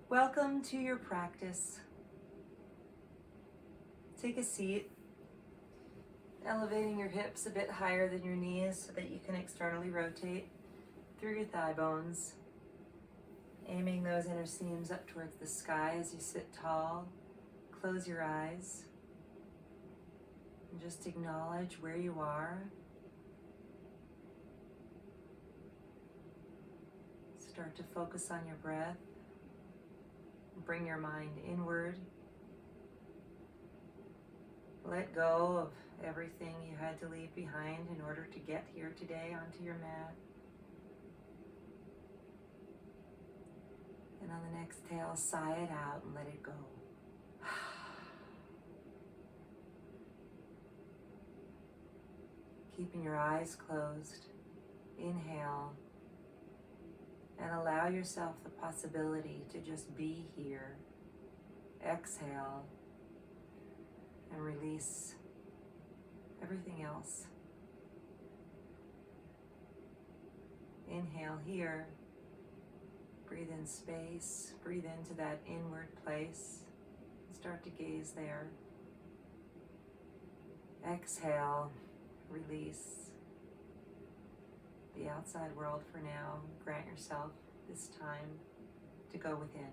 Welcome to your practice. Take a seat, elevating your hips a bit higher than your knees so that you can externally rotate through your thigh bones, aiming those inner seams up towards the sky as you sit tall. Close your eyes and just acknowledge where you are. Start to focus on your breath. Bring your mind inward. Let go of everything you had to leave behind in order to get here today onto your mat. And on the exhale, sigh it out and let it go. Keeping your eyes closed, inhale, and allow yourself the possibility to just be here. Exhale, and release everything else. Inhale here. Breathe in space. Breathe into that inward place. Start to gaze there. Exhale, release the outside world for now. Grant yourself this time to go within.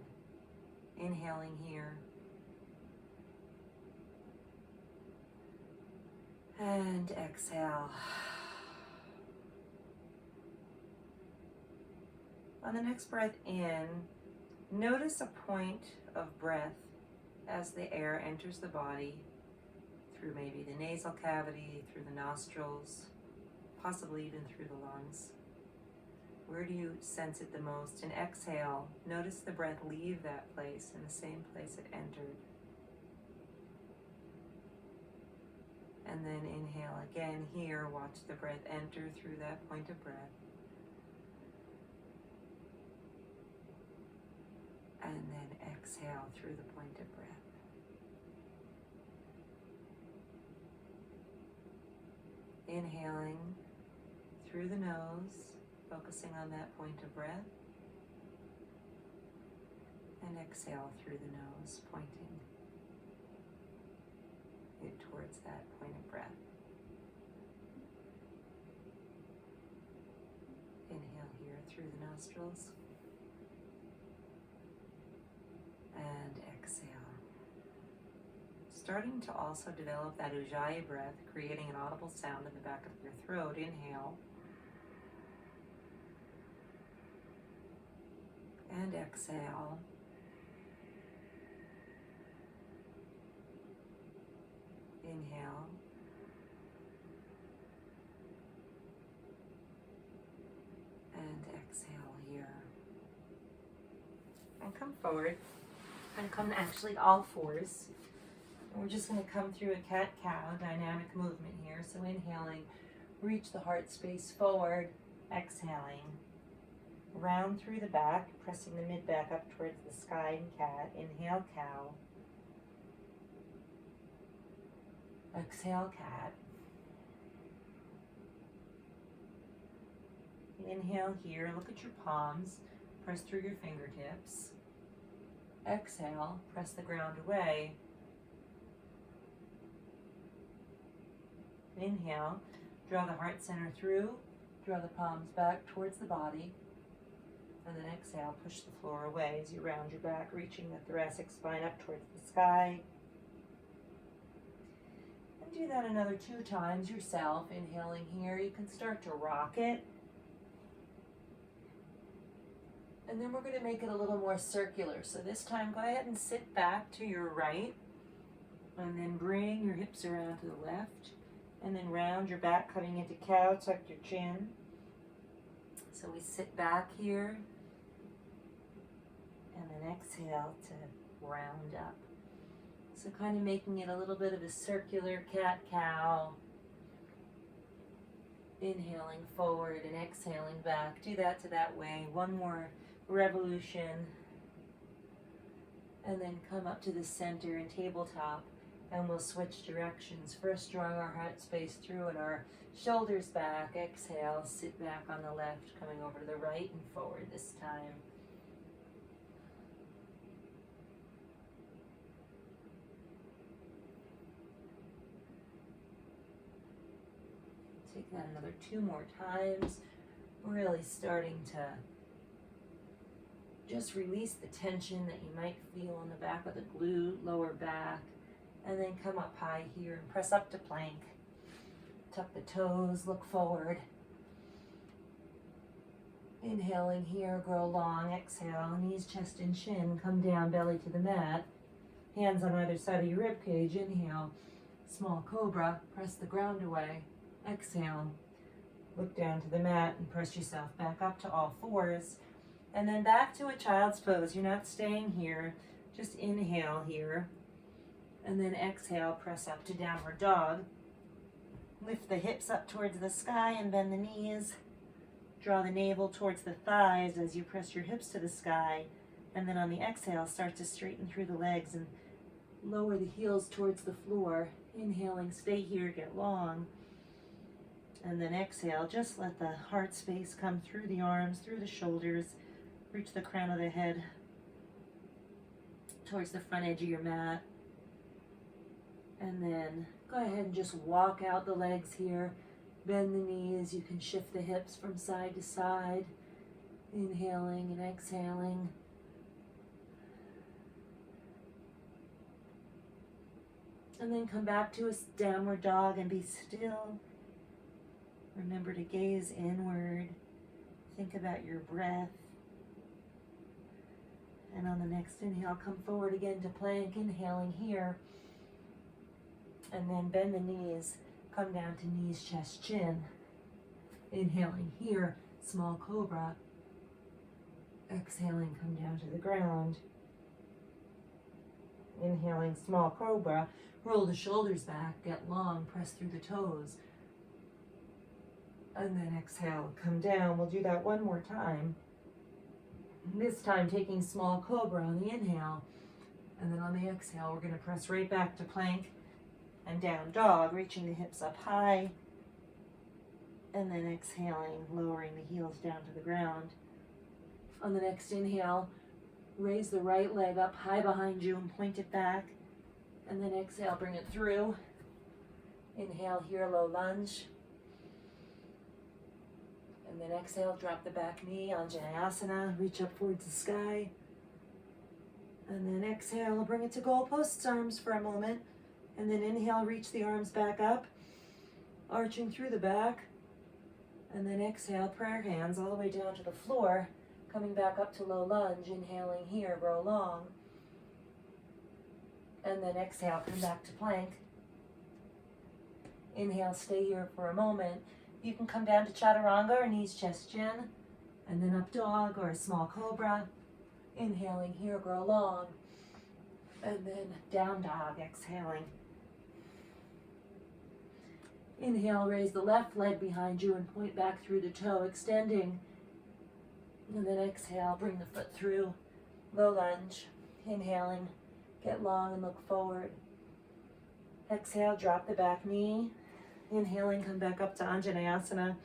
Inhaling here. And exhale. On the next breath in, notice a point of breath as the air enters the body through maybe the nasal cavity, through the nostrils, possibly even through the lungs. Where do you sense it the most? And exhale, notice the breath leave that place in the same place it entered. And then inhale again here, watch the breath enter through that point of breath. And then exhale through the point of breath. Inhaling through the nose, focusing on that point of breath. And exhale through the nose, pointing it towards that point of breath. Inhale here through the nostrils. And exhale. Starting to also develop that Ujjayi breath, creating an audible sound in the back of your throat. Inhale. And exhale. Inhale. And exhale here. And come forward. And come actually all fours. And we're just going to come through a cat-cow dynamic movement here. So inhaling, reach the heart space forward. Exhaling, round through the back, pressing the mid-back up towards the sky in cat. Inhale, cow. Exhale, cat. Inhale here, look at your palms, press through your fingertips. Exhale, press the ground away. Inhale, draw the heart center through, draw the palms back towards the body. And then exhale, push the floor away as you round your back, reaching the thoracic spine up towards the sky. And do that another 2 times yourself. Inhaling here, you can start to rock it. And then we're going to make it a little more circular. So this time, go ahead and sit back to your right. And then bring your hips around to the left. And then round your back, coming into cow, tuck your chin. So we sit back here. And then exhale to round up. So kind of making it a little bit of a circular cat-cow. Inhaling forward and exhaling back. Do that to that way. One more revolution. And then come up to the center and tabletop. And we'll switch directions. First, drawing our heart space through and our shoulders back. Exhale, sit back on the left, coming over to the right and forward this time. Take that another 2 more times. Really starting to just release the tension that you might feel on the back of the glute, lower back, and then come up high here and press up to plank. Tuck the toes, look forward. Inhaling here, grow long, exhale, knees, chest, and chin, come down, belly to the mat. Hands on either side of your rib cage, inhale, small cobra, press the ground away, exhale. Look down to the mat and press yourself back up to all fours. And then back to a child's pose. You're not staying here, just inhale here. And then exhale, press up to downward dog. Lift the hips up towards the sky and bend the knees. Draw the navel towards the thighs as you press your hips to the sky. And then on the exhale, start to straighten through the legs and lower the heels towards the floor. Inhaling, stay here, get long. And then exhale, just let the heart space come through the arms, through the shoulders, reach the crown of the head towards the front edge of your mat. And then go ahead and just walk out the legs here. Bend the knees. You can shift the hips from side to side. Inhaling and exhaling. And then come back to a downward dog and be still. Remember to gaze inward. Think about your breath. And on the next inhale, come forward again to plank, inhaling here. And then bend the knees, come down to knees, chest, chin. Inhaling here, small cobra. Exhaling, come down to the ground. Inhaling, small cobra. Roll the shoulders back, get long, press through the toes. And then exhale, come down. We'll do that one more time. This time taking small cobra on the inhale. And then on the exhale, we're going to press right back to plank and down dog, reaching the hips up high. And then exhaling, lowering the heels down to the ground. On the next inhale, raise the right leg up high behind you and point it back. And then exhale, bring it through. Inhale here, low lunge. And then exhale, drop the back knee, Anjaneyasana, reach up towards the sky. And then exhale, bring it to goalposts, arms for a moment. And then inhale, reach the arms back up, arching through the back. And then exhale, prayer hands all the way down to the floor, coming back up to low lunge, inhaling here, grow long. And then exhale, come back to plank. Inhale, stay here for a moment. You can come down to chaturanga or knees, chest, chin, and then up dog or a small cobra. Inhaling here, grow long. And then down dog, exhaling. Inhale, raise the left leg behind you and point back through the toe, extending. And then exhale, bring the foot through, low lunge. Inhaling, get long and look forward. Exhale, drop the back knee. Inhaling, come back up to Anjaneyasana,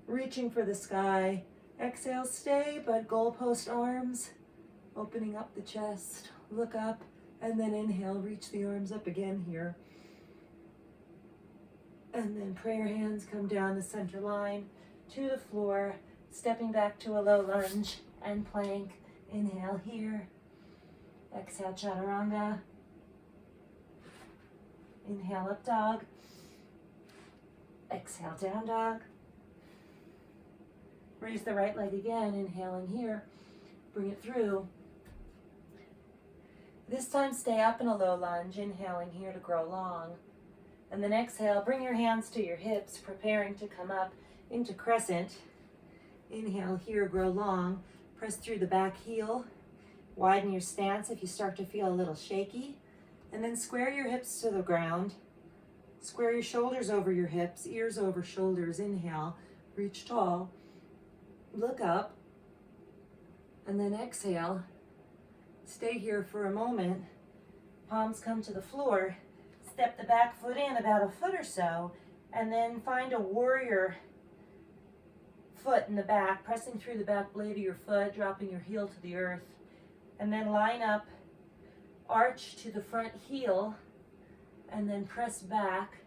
reaching for the sky. Exhale, stay, but goalpost arms, opening up the chest, look up, and then inhale, reach the arms up again here. And then prayer hands come down the center line to the floor, stepping back to a low lunge and plank. Inhale here. Exhale, chaturanga. Inhale, up dog. Exhale, down dog. Raise the right leg again, inhaling here. Bring it through. This time stay up in a low lunge, inhaling here to grow long. And then exhale, bring your hands to your hips, preparing to come up into crescent. Inhale here, grow long. Press through the back heel. Widen your stance if you start to feel a little shaky. And then square your hips to the ground. Square your shoulders over your hips, ears over shoulders. Inhale, reach tall. Look up. And then exhale. Stay here for a moment. Palms come to the floor. Step the back foot in about a foot or so. And then find a warrior foot in the back, pressing through the back blade of your foot, dropping your heel to the earth. And then line up, arch to the front heel, and then press back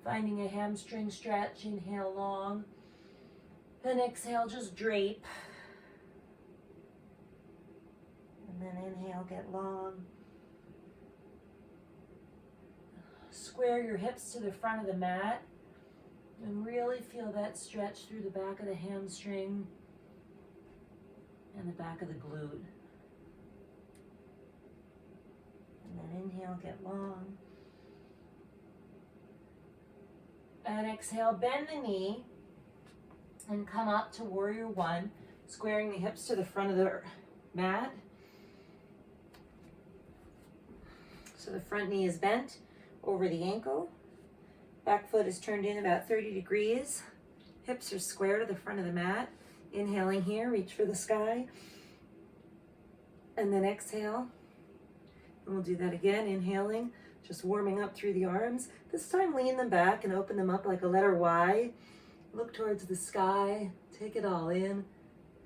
Finding a hamstring stretch, inhale long. And exhale, just drape. And then inhale, get long. Square your hips to the front of the mat. And really feel that stretch through the back of the hamstring and the back of the glute. And then inhale, get long. And exhale, bend the knee and come up to warrior one, squaring the hips to the front of the mat. So the front knee is bent over the ankle. Back foot is turned in about 30 degrees. Hips are square to the front of the mat. Inhaling here, reach for the sky. And then exhale. And we'll do that again, inhaling, just warming up through the arms. This time lean them back and open them up like a letter Y. Look towards the sky, take it all in,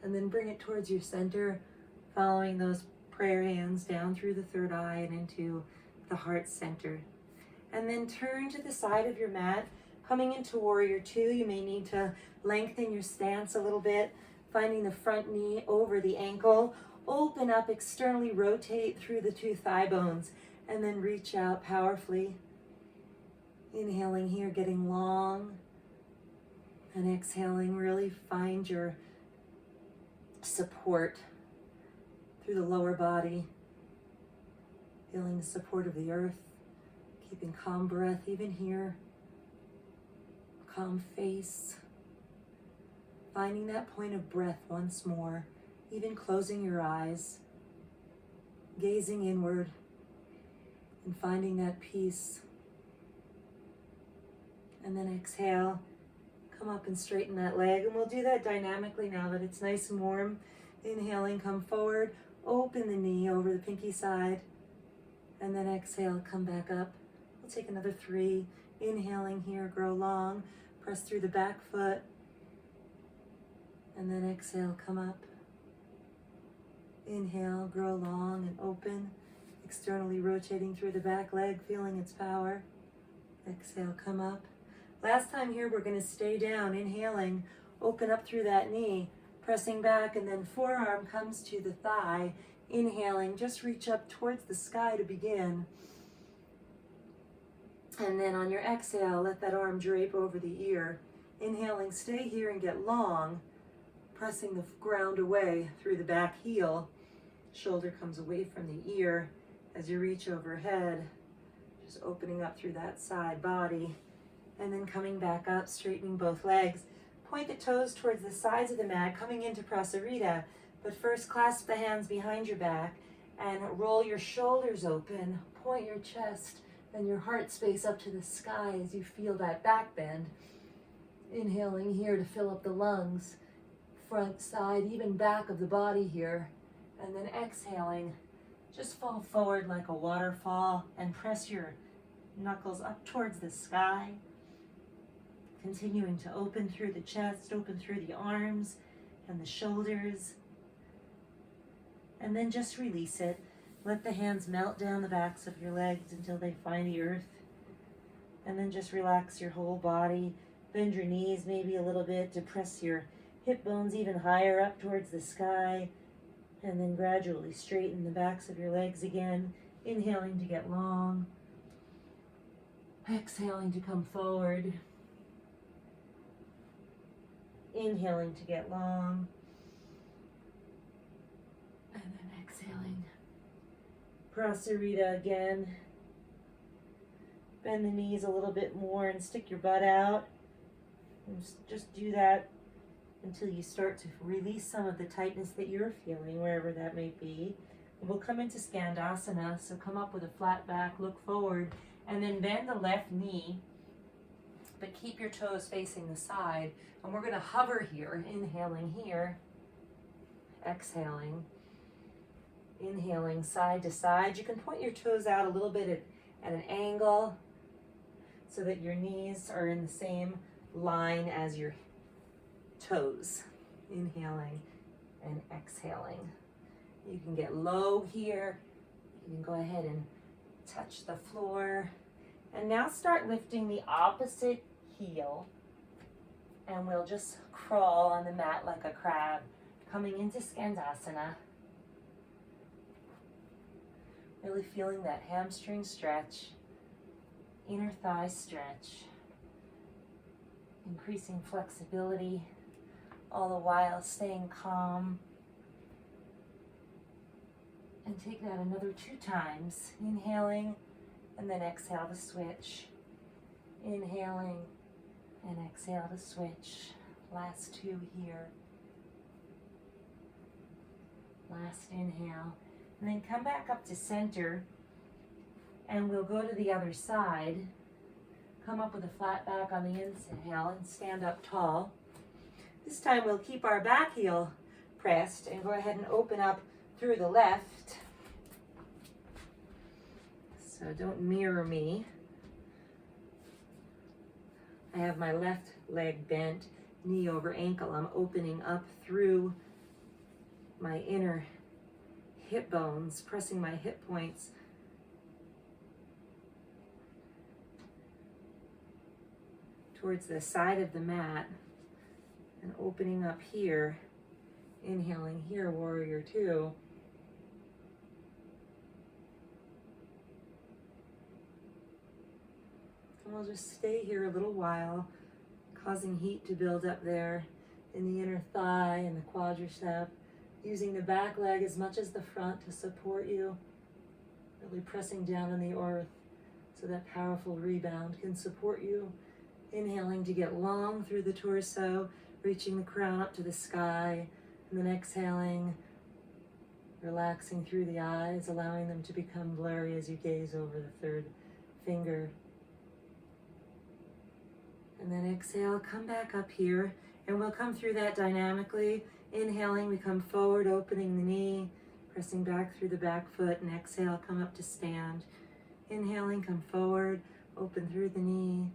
and then bring it towards your center, following those prayer hands down through the third eye and into the heart center. And then turn to the side of your mat. Coming into warrior two, you may need to lengthen your stance a little bit, finding the front knee over the ankle. Open up, externally rotate through the two thigh bones, and then reach out powerfully. Inhaling here, getting long, and exhaling, really find your support through the lower body, feeling the support of the earth, keeping calm breath even here, calm face, finding that point of breath once more, even closing your eyes, gazing inward, and finding that peace. And then exhale, come up and straighten that leg. And we'll do that dynamically now that it's nice and warm. Inhaling, come forward, open the knee over the pinky side. And then exhale, come back up. We'll take another 3. Inhaling here, grow long. Press through the back foot. And then exhale, come up. Inhale, grow long and open. Externally rotating through the back leg, feeling its power. Exhale, come up. Last time here, we're going to stay down. Inhaling, open up through that knee, pressing back, and then forearm comes to the thigh. Inhaling, just reach up towards the sky to begin. And then on your exhale, let that arm drape over the ear. Inhaling, stay here and get long, pressing the ground away through the back heel. Shoulder comes away from the ear as you reach overhead, just opening up through that side body. And then coming back up, straightening both legs. Point the toes towards the sides of the mat, coming into Prasarita. But first, clasp the hands behind your back and roll your shoulders open. Point your chest and your heart space up to the sky as you feel that back bend. Inhaling here to fill up the lungs, front, side, even back of the body here. And then exhaling, just fall forward like a waterfall and press your knuckles up towards the sky. Continuing to open through the chest, open through the arms and the shoulders. And then just release it. Let the hands melt down the backs of your legs until they find the earth. And then just relax your whole body. Bend your knees maybe a little bit to press your hip bones even higher up towards the sky. And then gradually straighten the backs of your legs again. Inhaling to get long. Exhaling to come forward. Inhaling to get long. And then exhaling. Prasarita again. Bend the knees a little bit more and stick your butt out. And just do that until you start to release some of the tightness that you're feeling, wherever that may be. We'll come into Skandasana, so come up with a flat back, look forward, and then bend the left knee, but keep your toes facing the side. And we're going to hover here, inhaling here, exhaling, inhaling side to side. You can point your toes out a little bit at an angle so that your knees are in the same line as your toes. Inhaling and exhaling. You can get low here. You can go ahead and touch the floor. And now start lifting the opposite heel, and we'll just crawl on the mat like a crab, coming into Skandasana. Really feeling that hamstring stretch, inner thigh stretch, increasing flexibility, all the while staying calm. And take that another 2 times, inhaling and then exhale to switch. Inhaling and exhale to switch. Last 2 here. Last inhale. And then come back up to center, and we'll go to the other side. Come up with a flat back on the inhale and stand up tall. This time we'll keep our back heel pressed and go ahead and open up through the left. So don't mirror me. I have my left leg bent, knee over ankle. I'm opening up through my inner hip bones, pressing my hip points towards the side of the mat and opening up here, inhaling here, warrior 2. And we'll just stay here a little while, causing heat to build up there in the inner thigh and the quadricep, using the back leg as much as the front to support you, really pressing down on the earth so that powerful rebound can support you. Inhaling to get long through the torso, reaching the crown up to the sky, and then exhaling, relaxing through the eyes, allowing them to become blurry as you gaze over the 3rd finger. And then exhale, come back up here, and we'll come through that dynamically. Inhaling, we come forward, opening the knee, pressing back through the back foot, and exhale, come up to stand. Inhaling, come forward, open through the knee.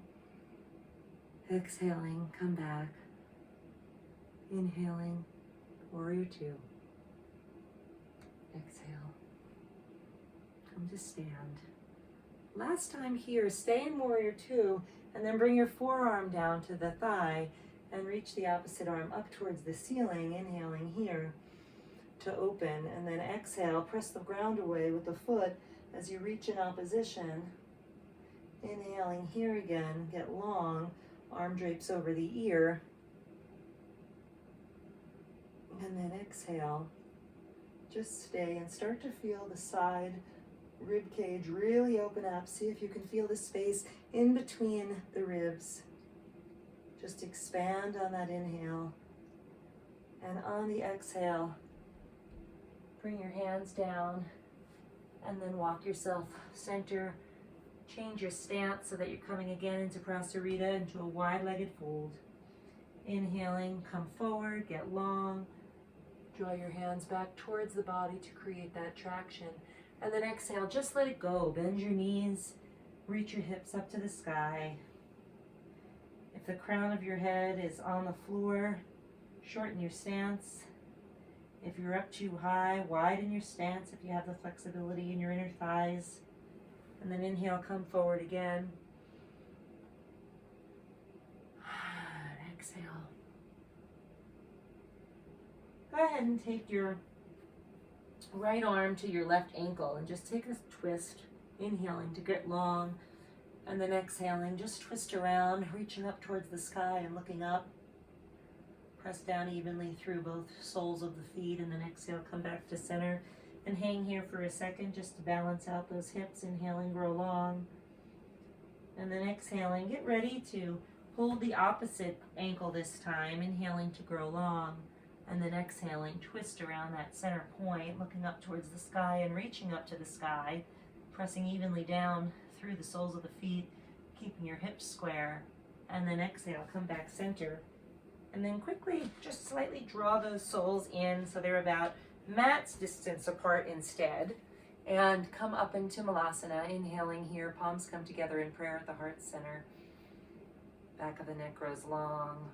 Exhaling, come back. Inhaling, warrior 2. Exhale, come to stand. Last time here, stay in warrior 2, and then bring your forearm down to the thigh and reach the opposite arm up towards the ceiling, inhaling here to open, and then exhale, press the ground away with the foot as you reach in opposition. Inhaling here again, get long, arm drapes over the ear, and then exhale. Just stay and start to feel the side rib cage really open up. See if you can feel the space in between the ribs. Just expand on that inhale, and on the exhale, bring your hands down and then walk yourself center. Change your stance so that you're coming again into Prasarita, into a wide-legged fold. Inhaling, come forward, get long. Draw your hands back towards the body to create that traction. And then exhale, just let it go. Bend your knees, reach your hips up to the sky. If the crown of your head is on the floor, shorten your stance. If you're up too high, widen your stance if you have the flexibility in your inner thighs. And then inhale, come forward again. And exhale. Go ahead and take your right arm to your left ankle and just take a twist, inhaling to get long, and then exhaling, just twist around, reaching up towards the sky and looking up. Press down evenly through both soles of the feet, and then exhale, come back to center. And hang here for a second just to balance out those hips. Inhaling, grow long. And then exhaling, get ready to hold the opposite ankle this time. Inhaling to grow long. And then exhaling, twist around that center point, looking up towards the sky and reaching up to the sky. Pressing evenly down through the soles of the feet, keeping your hips square. And then exhale, come back center. And then quickly, just slightly draw those soles in so they're about mat's distance apart instead, and come up into Malasana. Inhaling here, palms come together in prayer at the heart center. Back of the neck grows long.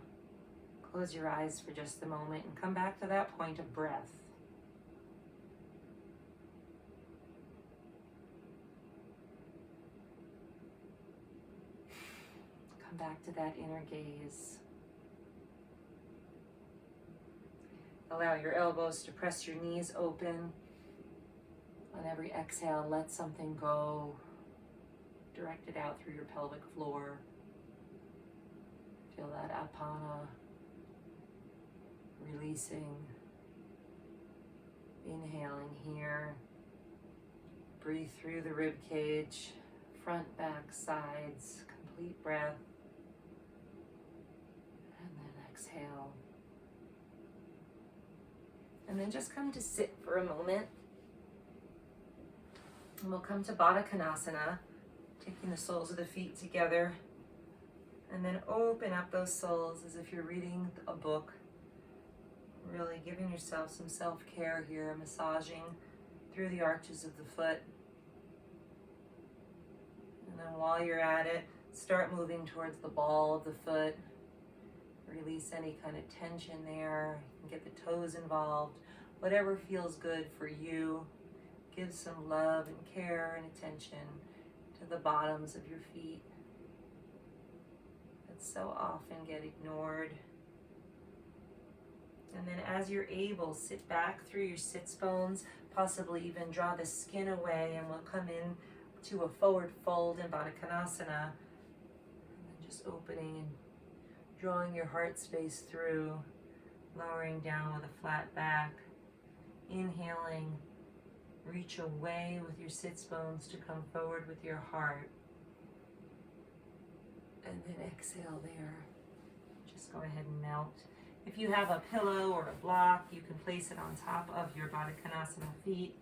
Close your eyes for just a moment and come back to that point of breath. Come back to that inner gaze. Allow your elbows to press your knees open. On every exhale, let something go. Direct it out through your pelvic floor. Feel that apana releasing. Inhaling here. Breathe through the rib cage, front, back, sides. Complete breath. And then exhale. And then just come to sit for a moment. And we'll come to Baddha Konasana, taking the soles of the feet together. And then open up those soles as if you're reading a book. Really giving yourself some self-care here, massaging through the arches of the foot. And then while you're at it, start moving towards the ball of the foot. Release any kind of tension there. You can get the toes involved. Whatever feels good for you. Give some love and care and attention to the bottoms of your feet that so often get ignored. And then as you're able, sit back through your sits bones, possibly even draw the skin away, and we'll come in to a forward fold in Baddha Konasana. And then just opening and drawing your heart space through, lowering down with a flat back. Inhaling, reach away with your sits bones to come forward with your heart. And then exhale there. Just go ahead and melt. If you have a pillow or a block, you can place it on top of your Baddha Konasana feet.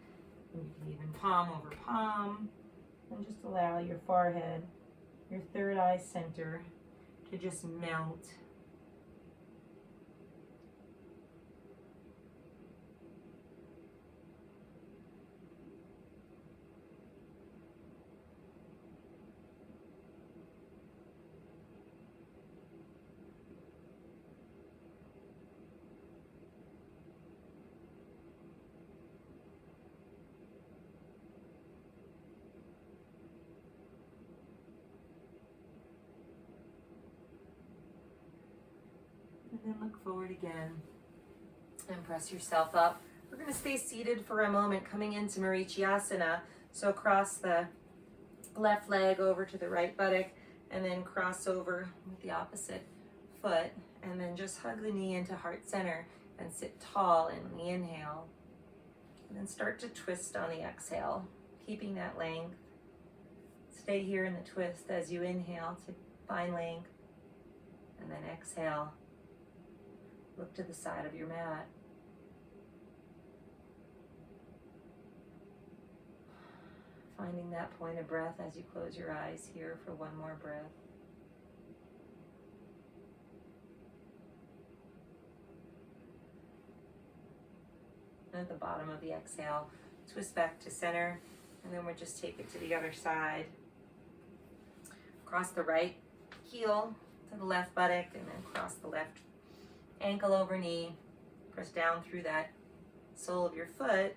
And you can even palm over palm. And just allow your forehead, your third eye center, to just melt. And then look forward again and press yourself up. We're going to stay seated for a moment, coming into Marichyasana. So cross the left leg over to the right buttock and then cross over with the opposite foot. And then just hug the knee into heart center and sit tall in the inhale. And then start to twist on the exhale, keeping that length. Stay here in the twist as you inhale to find length. And then exhale. Look to the side of your mat. Finding that point of breath as you close your eyes here for one more breath. And at the bottom of the exhale, twist back to center, and then we'll just take it to the other side. Cross the right heel to the left buttock, and then cross the left ankle over knee. Press down through that sole of your foot,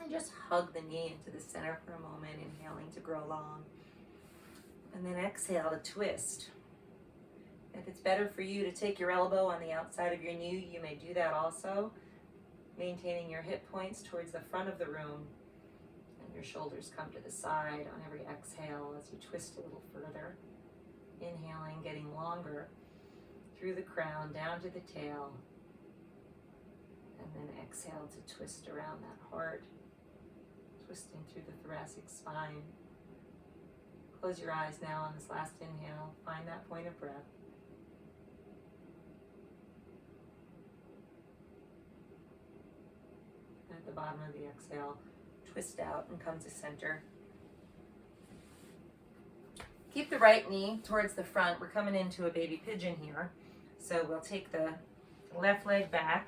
and just hug the knee into the center for a moment, inhaling to grow long. And then exhale to twist. If it's better for you to take your elbow on the outside of your knee, you may do that also. Maintaining your hip points towards the front of the room, and your shoulders come to the side on every exhale as you twist a little further. Inhaling, getting longer through the crown, down to the tail. And then exhale to twist around that heart, twisting through the thoracic spine. Close your eyes now on this last inhale. Find that point of breath. And at the bottom of the exhale, twist out and come to center. Keep the right knee towards the front. We're coming into a baby pigeon here. So we'll take the left leg back.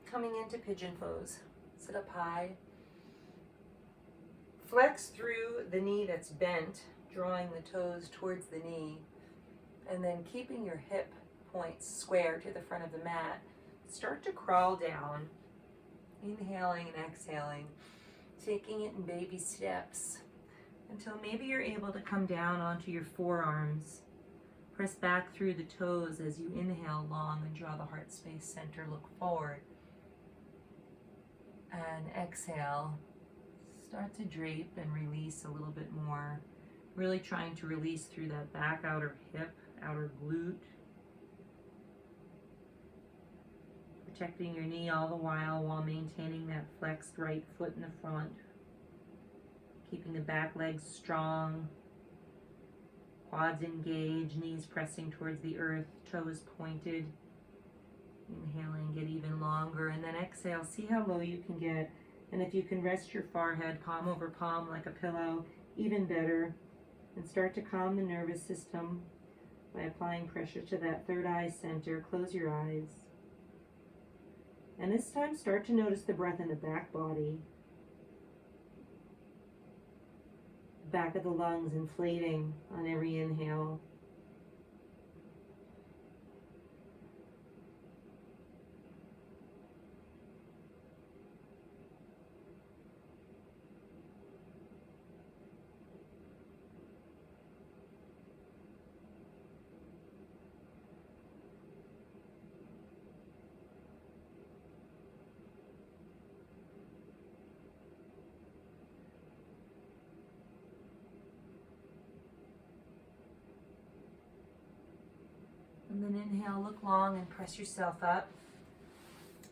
Coming into pigeon pose. Sit up high. Flex through the knee that's bent, drawing the toes towards the knee. And then keeping your hip points square to the front of the mat. Start to crawl down. Inhaling and exhaling. Taking it in baby steps. until maybe you're able to come down onto your forearms. Press back through the toes as you inhale long and draw the heart space center, look forward. And exhale, start to drape and release a little bit more. Really trying to release through that back outer hip, outer glute. Protecting your knee all the while maintaining that flexed right foot in the front. Keeping the back legs strong. Quads engaged, knees pressing towards the earth, toes pointed. Inhaling, get even longer, and then exhale. See how low you can get. And if you can rest your forehead, palm over palm like a pillow, even better. And start to calm the nervous system by applying pressure to that third eye center. Close your eyes. And this time, start to notice the breath in the back body. Back of the lungs inflating on every inhale. And then inhale, look long and press yourself up.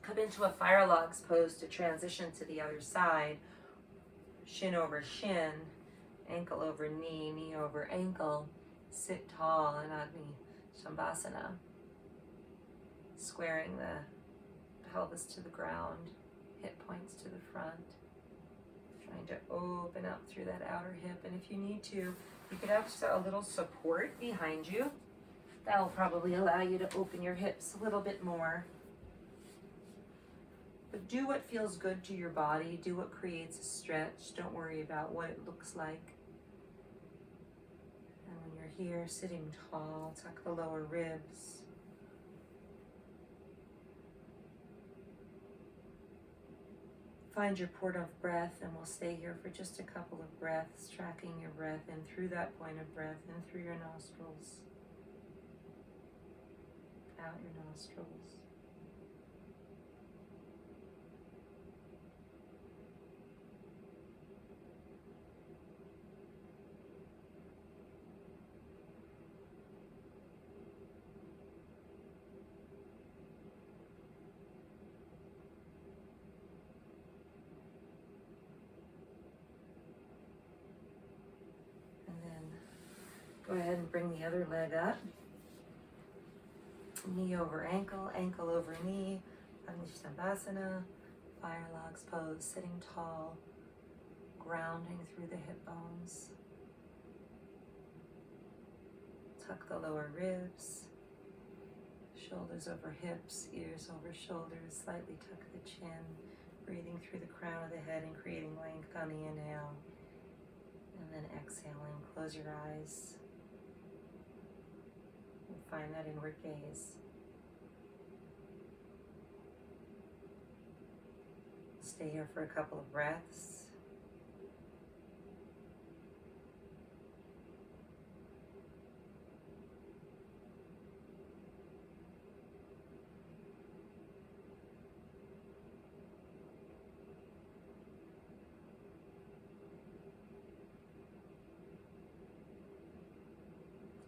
Come into a fire logs pose to transition to the other side. Shin over shin, ankle over knee, knee over ankle. Sit tall in Agni Shambhasana. Squaring the pelvis to the ground, hip points to the front. Trying to open up through that outer hip. And if you need to, you could have a little support behind you. That will probably allow you to open your hips a little bit more. But do what feels good to your body. Do what creates a stretch. Don't worry about what it looks like. And when you're here, sitting tall, tuck the lower ribs. Find your port of breath, and we'll stay here for just a couple of breaths, tracking your breath in through that point of breath, in through your nostrils. Out your nostrils. And then go ahead and bring the other leg up. Knee over ankle, ankle over knee, Agni Shambhasana, fire logs pose, sitting tall, grounding through the hip bones. Tuck the lower ribs, shoulders over hips, ears over shoulders, slightly tuck the chin, breathing through the crown of the head and creating length on the inhale. And then exhaling, close your eyes. And find that inward gaze. Stay here for a couple of breaths.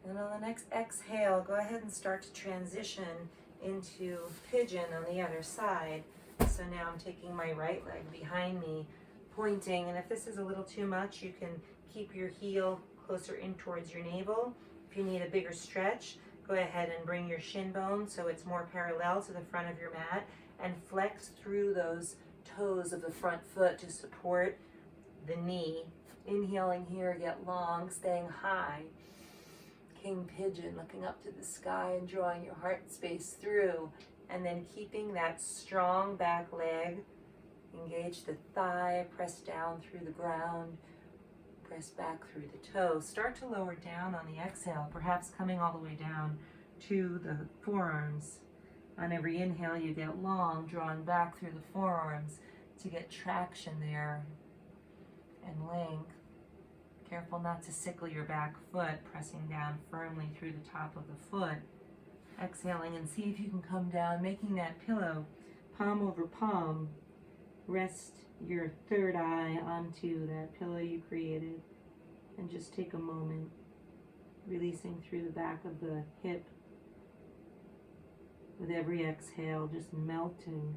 And on the next exhale, go ahead and start to transition into pigeon on the other side. So now I'm taking my right leg behind me, pointing, and if this is a little too much, you can keep your heel closer in towards your navel. If you need a bigger stretch, go ahead and bring your shin bone so it's more parallel to the front of your mat, and flex through those toes of the front foot to support the knee. Inhaling here, get long, staying high. King pigeon, looking up to the sky and drawing your heart space through, and then keeping that strong back leg. Engage the thigh, press down through the ground, press back through the toes. Start to lower down on the exhale, perhaps coming all the way down to the forearms. On every inhale, you get long, drawn back through the forearms to get traction there and length. Careful not to sickle your back foot, pressing down firmly through the top of the foot. Exhaling, and see if you can come down, making that pillow palm over palm. Rest your third eye onto that pillow you created, and just take a moment, releasing through the back of the hip. With every exhale, just melting.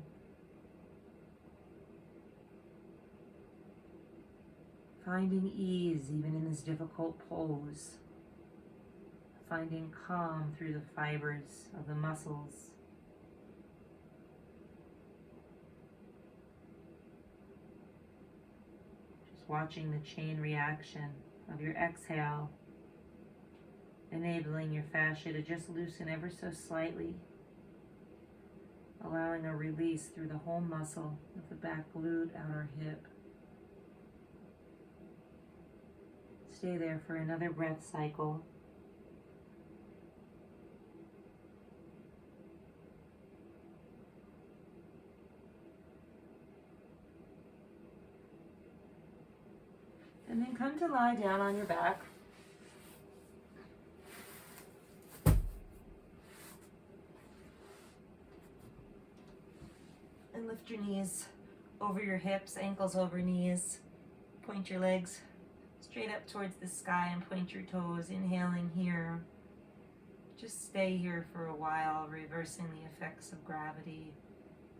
Finding ease even in this difficult pose. Finding calm through the fibers of the muscles. Just watching the chain reaction of your exhale, enabling your fascia to just loosen ever so slightly, allowing a release through the whole muscle of the back glute, outer hip. Stay there for another breath cycle. And then come to lie down on your back. And lift your knees over your hips, ankles over knees. Point your legs straight up towards the sky and point your toes, inhaling here. Just stay here for a while, reversing the effects of gravity.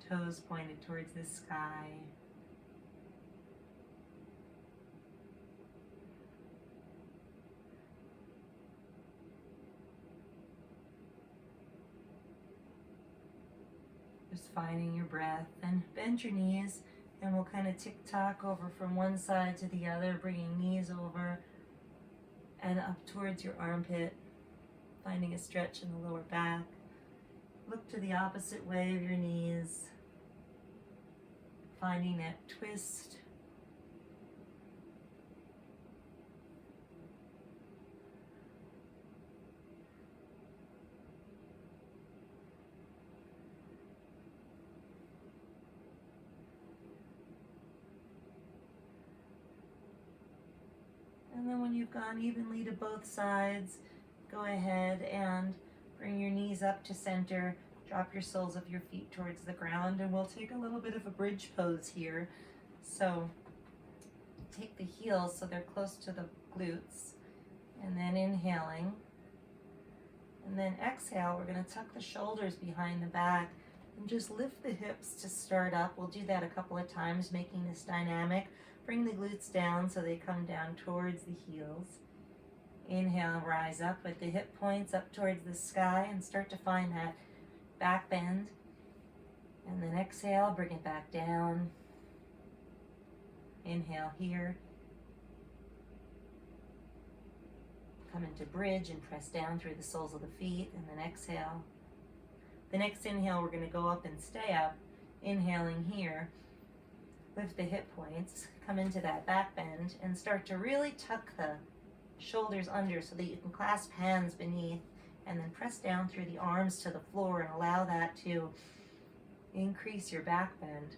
Toes pointed towards the sky. Just finding your breath, and bend your knees, and we'll kind of tick-tock over from one side to the other, bringing knees over and up towards your armpit, finding a stretch in the lower back. Look to the opposite way of your knees, finding that twist. And then when you've gone evenly to both sides, go ahead and bring your knees up to center. Drop your soles of your feet towards the ground, and we'll take a little bit of a bridge pose here. So take the heels so they're close to the glutes, and then inhaling. And then exhale, we're going to tuck the shoulders behind the back and just lift the hips to start up. We'll do that a couple of times, making this dynamic. Bring the glutes down so they come down towards the heels. Inhale, rise up with the hip points up towards the sky and start to find that back bend. And then exhale, bring it back down. Inhale here. Come into bridge and press down through the soles of the feet, and then exhale. The next inhale, we're going to go up and stay up. Inhaling here. Lift the hip points, come into that back bend, and start to really tuck the shoulders under so that you can clasp hands beneath, and then press down through the arms to the floor and allow that to increase your back bend.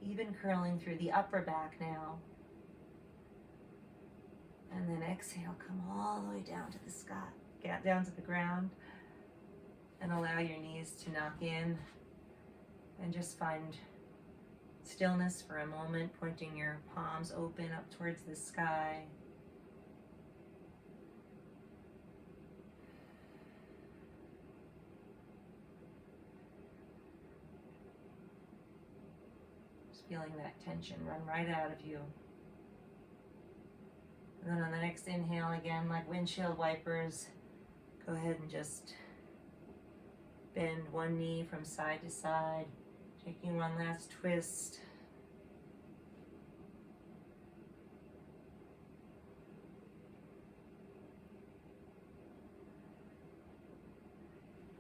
Even curling through the upper back now. And then exhale, come all the way down to the sky, get down to the ground, and allow your knees to knock in, and just find stillness for a moment, pointing your palms open up towards the sky. Just feeling that tension run right out of you. And then on the next inhale, again, like windshield wipers, go ahead and just bend one knee from side to side, taking one last twist.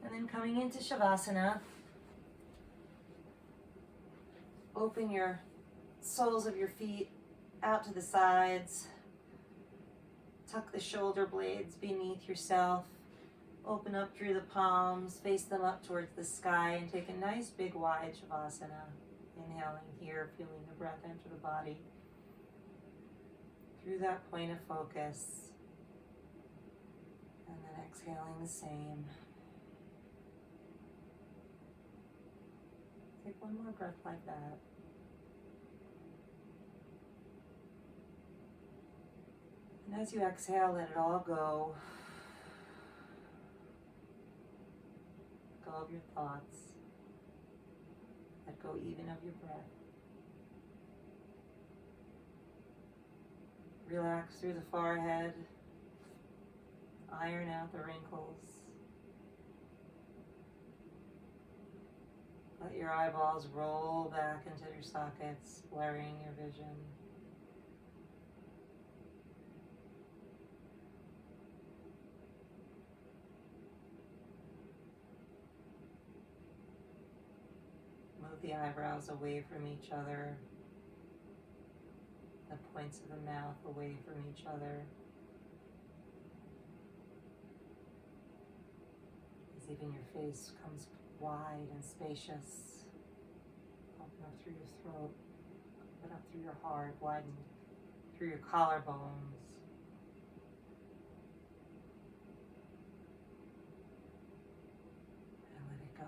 And then coming into Shavasana, open your soles of your feet out to the sides. Tuck the shoulder blades beneath yourself. Open up through the palms, face them up towards the sky, and take a nice big wide Shavasana. Inhaling here, feeling the breath enter the body. through that point of focus, and then exhaling the same. Take one more breath like that. And as you exhale, let it all go. Let go of your thoughts. Let go even of your breath. Relax through the forehead. Iron out the wrinkles. Let your eyeballs roll back into their sockets, blurring your vision. Move the eyebrows away from each other, the points of the mouth away from each other. As even your face comes wide and spacious. Open up through your throat, open up through your heart, widen through your collarbones. And let it go.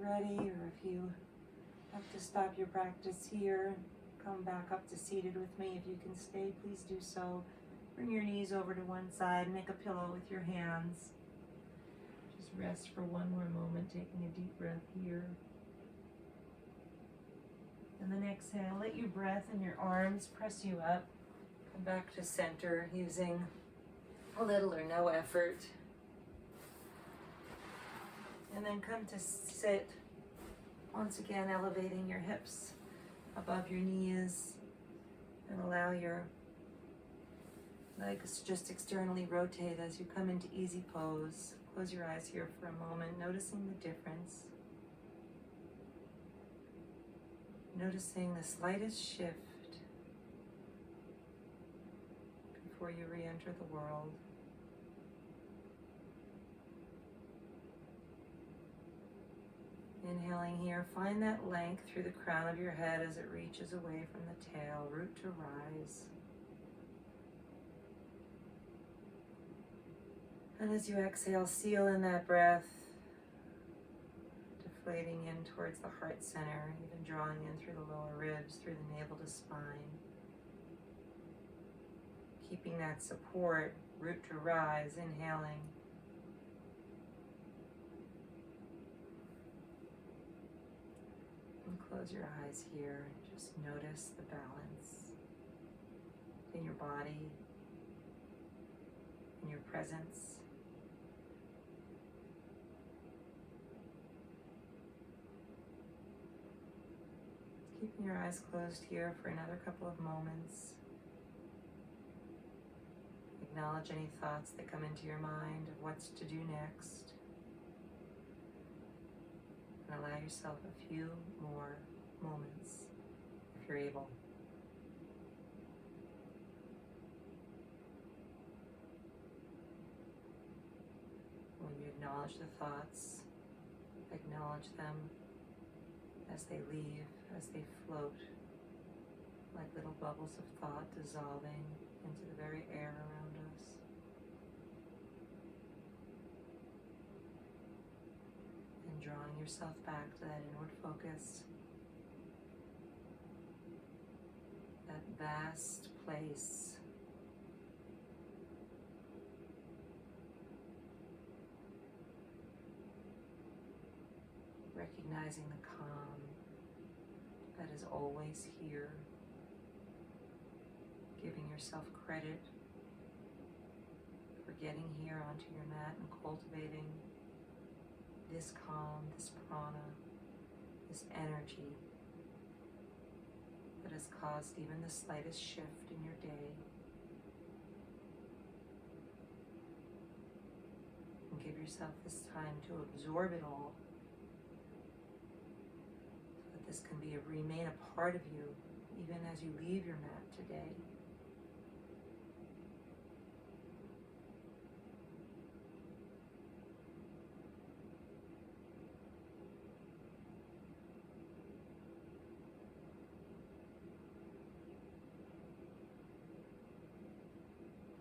Ready, or if you have to stop your practice here, come back up to seated with me. If you can stay, please do so. Bring your knees over to one side, make a pillow with your hands. Just rest for one more moment, taking a deep breath here. And then exhale, let your breath and your arms press you up. Come back to center using a little or no effort. And then come to sit, once again elevating your hips above your knees, and allow your legs just externally rotate as you come into easy pose. Close your eyes here for a moment, noticing the difference. Noticing the slightest shift before you re-enter the world. Inhaling here, find that length through the crown of your head as it reaches away from the tail, root to rise. And as you exhale, seal in that breath, deflating in towards the heart center, even drawing in through the lower ribs, through the navel to spine. Keeping that support, root to rise, inhaling. And close your eyes here. Just notice the balance in your body, in your presence. Keeping your eyes closed here for another couple of moments. Acknowledge any thoughts that come into your mind of what's to do next. And allow yourself a few more moments, if you're able. When you acknowledge the thoughts, acknowledge them as they leave, as they float, like little bubbles of thought dissolving into the very air around us. And drawing yourself back to that inward focus, that vast place recognizing the calm that is always here, giving yourself credit for getting here onto your mat and cultivating this calm, this prana, this energy that has caused even the slightest shift in your day. And give yourself this time to absorb it all, so that this can remain a part of you even as you leave your mat today.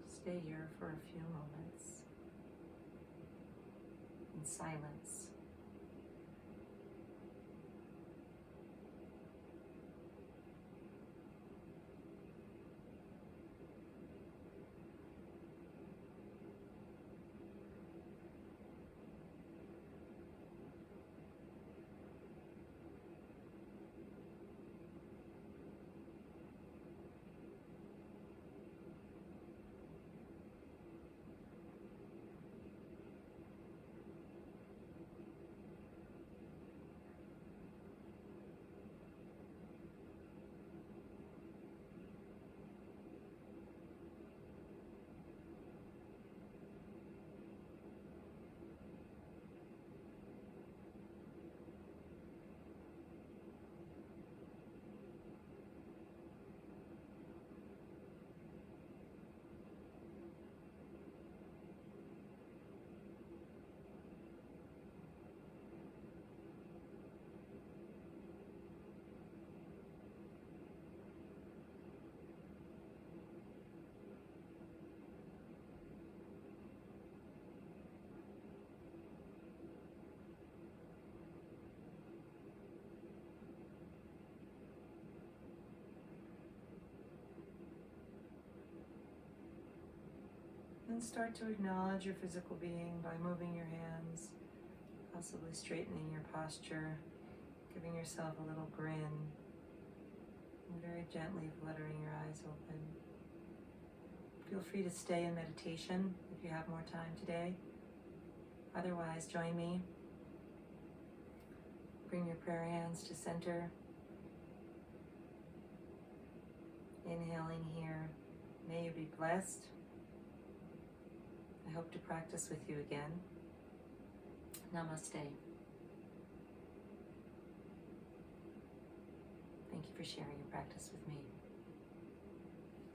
Stay here for a few moments in silence. And start to acknowledge your physical being by moving your hands, possibly straightening your posture, giving yourself a little grin, and very gently fluttering your eyes open. Feel free to stay in meditation if you have more time today. Otherwise, join me. Bring your prayer hands to center. Inhaling here. May you be blessed. I hope to practice with you again. Namaste. Thank you for sharing your practice with me.